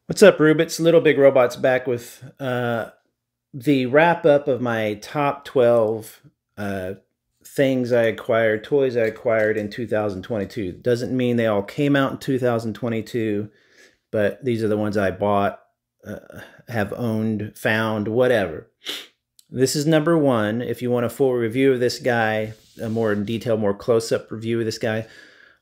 What's up, Rubits? Little Big Robots back with the wrap up of my top 12 things I acquired, toys I acquired in 2022. Doesn't mean they all came out in 2022, but these are the ones I bought, have owned, found, whatever. This is number one. If you want a full review of this guy, a more in detail, more close up review of this guy,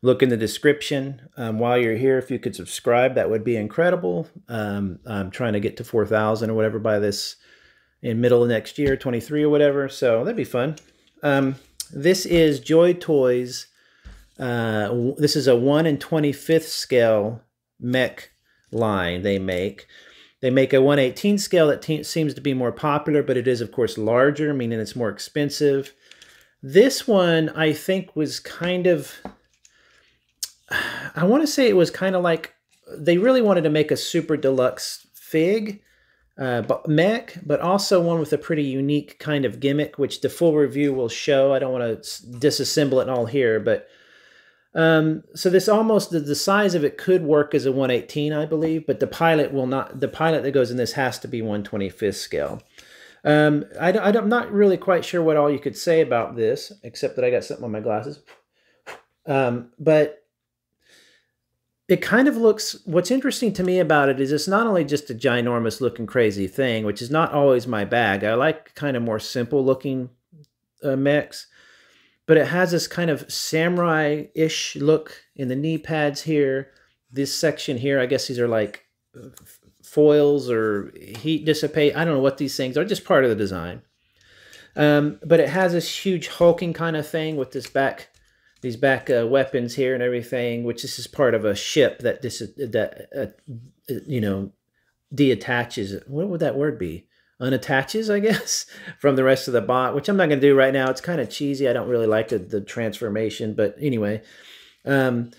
look in the description. While you're here, if you could subscribe, that would be incredible. I'm trying to get to 4,000 or whatever by this in middle of next year, 23 or whatever. So that'd be fun. This is JoyToy's. This is a 1 in 25th scale mech line they make. They make a 1/18 scale that seems to be more popular, but it is, of course, larger, meaning it's more expensive. This one, I think, was kind of... I want to say it was kind of like they really wanted to make a super deluxe fig mech, but also one with a pretty unique kind of gimmick, which the full review will show. I don't want to disassemble it all here, but so this almost the size of it could work as a 1/18, I believe, but the pilot will not. The pilot that goes in this has to be 1/25 scale. I'm not really quite sure what all you could say about this, except that I got something on my glasses. But it kind of looks, what's interesting to me about it is it's not only just a ginormous looking crazy thing, which is not always my bag. I like kind of more simple looking mechs, but it has this kind of samurai-ish look in the knee pads here. This section here, I guess these are like foils or heat dissipate. I don't know what these things are, just part of the design. But it has this huge hulking kind of thing with this back... these back weapons here and everything, which this is part of a ship that you know, deattaches. What would that word be? Unattaches, I guess, from the rest of the bot, which I'm not going to do right now. It's kind of cheesy. I don't really like the transformation, but anyway. And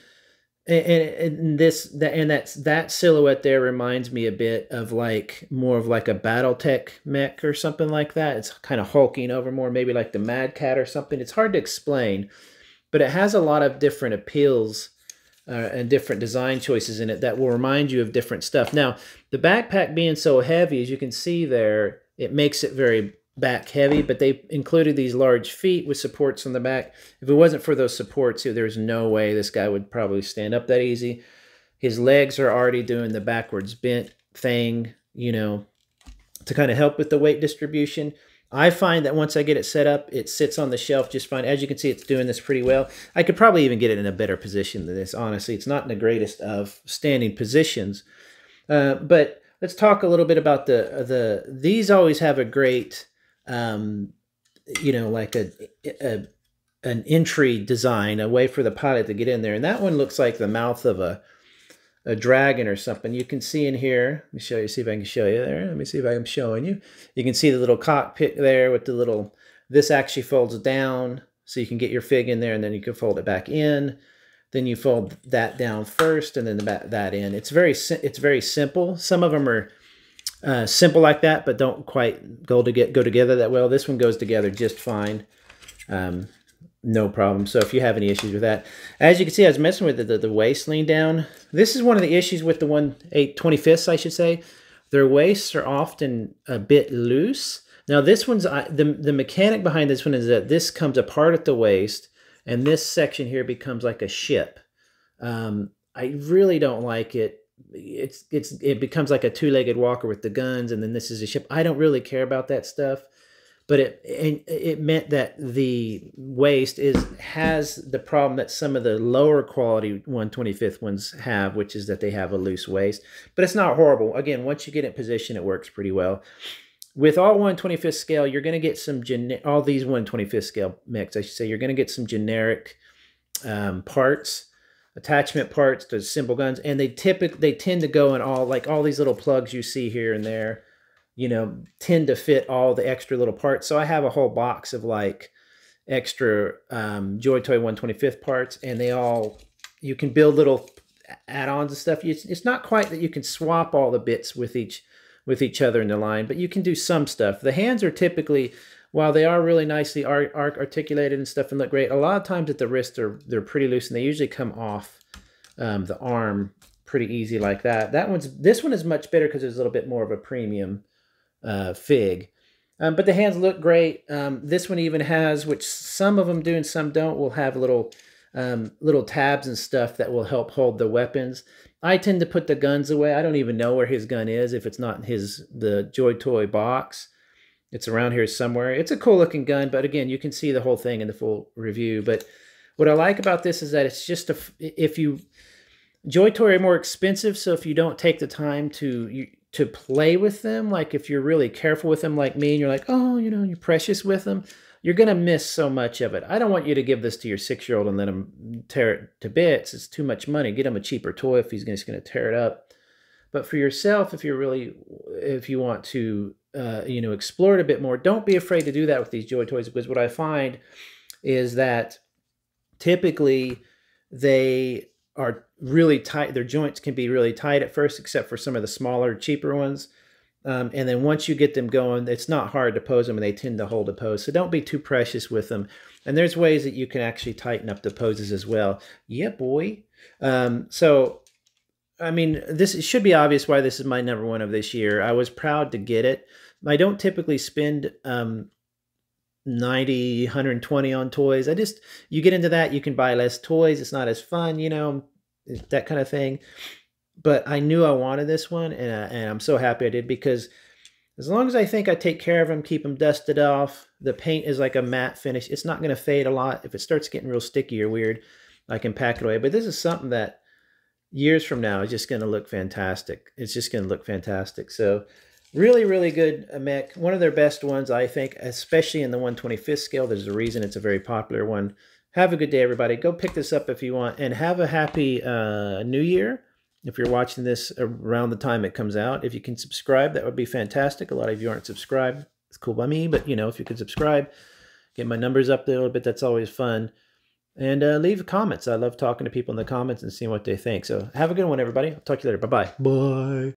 that silhouette there reminds me a bit of like more of like a BattleTech mech or something like that. It's kind of hulking over more, maybe like the Mad Cat or something. It's hard to explain. But it has a lot of different appeals and different design choices in it that will remind you of different stuff. Now, the backpack being so heavy, as you can see there, it makes it very back heavy, but they included these large feet with supports on the back. If it wasn't for those supports, there's no way this guy would probably stand up that easy. His legs are already doing the backwards bent thing, you know, to kind of help with the weight distribution. I find that once I get it set up, it sits on the shelf just fine. As you can see, it's doing this pretty well. I could probably even get it in a better position than this, honestly. It's not in the greatest of standing positions. But let's talk a little bit about these always have a great, you know, like an entry design, a way for the pilot to get in there. And that one looks like the mouth of a dragon or something. You can see in here, let me show you, see if I can show you there. Let me see if I'm showing you. You can see the little cockpit there with the little, this actually folds down so you can get your fig in there and then you can fold it back in. Then you fold that down first and then that in. It's very simple. Some of them are simple like that, but don't quite go together that well. This one goes together just fine. No problem. So if you have any issues with that, as you can see, I was messing with the waist lean down. This is one of the issues with the 1/25, I should say. Their waists are often a bit loose. Now this one's, the mechanic behind this one is that this comes apart at the waist and this section here becomes like a ship. I really don't like it. It becomes like a two-legged walker with the guns and then this is a ship. I don't really care about that stuff. But it meant that the waist has the problem that some of the lower quality 1/25 ones have, which is that they have a loose waist. But it's not horrible. Again, once you get in position, it works pretty well. With all 1/25 scale, you're going to get some all these 1/25 scale mechs, I should say, you're going to get some generic parts, attachment parts to simple guns, and they tend to go in all these little plugs you see here and there. You know, tend to fit all the extra little parts. So I have a whole box of like extra JoyToy 1/25 parts, and you can build little add-ons and stuff. It's not quite that you can swap all the bits with each other in the line, but you can do some stuff. The hands are typically, while they are really nicely articulated and stuff and look great, a lot of times at the wrist they're pretty loose and they usually come off the arm pretty easy like that. This one is much better because it's a little bit more of a premium fig. But the hands look great. This one even has, which some of them do and some don't, will have little tabs and stuff that will help hold the weapons. I tend to put the guns away. I don't even know where his gun is if it's not the JoyToy box. It's around here somewhere. It's a cool looking gun, but again, you can see the whole thing in the full review. But what I like about this is that it's just JoyToy are more expensive, so if you don't take the time to play with them, like if you're really careful with them like me and you're like, oh, you're precious with them, you're going to miss so much of it. I don't want you to give this to your 6-year-old and let him tear it to bits. It's too much money. Get him a cheaper toy if he's just going to tear it up. But for yourself, if you want to, explore it a bit more, don't be afraid to do that with these JoyToys, because what I find is that typically they are really tight. Their joints can be really tight at first, except for some of the smaller, cheaper ones. And then once you get them going, it's not hard to pose them, and they tend to hold a pose. So don't be too precious with them. And there's ways that you can actually tighten up the poses as well. Yeah, boy. So, I mean, it should be obvious why this is my #1 of this year. I was proud to get it. I don't typically spend 90, 120 on toys. You get into that, you can buy less toys. It's not as fun, that kind of thing. But I knew I wanted this one, and I'm so happy I did, because as long as I think I take care of them, keep them dusted off, the paint is like a matte finish. It's not going to fade a lot. If it starts getting real sticky or weird, I can pack it away. But this is something that years from now is just going to look fantastic. It's just going to look fantastic. So really, really good mech. One of their best ones, I think, especially in the 1/25th scale. There's a reason it's a very popular one. Have a good day, everybody. Go pick this up if you want, and have a happy New Year. If you're watching this around the time it comes out, if you can subscribe, that would be fantastic. A lot of you aren't subscribed. It's cool by me, but if you could subscribe, get my numbers up there a little bit, that's always fun. And leave comments. I love talking to people in the comments and seeing what they think. So have a good one, everybody. I'll talk to you later. Bye-bye. Bye.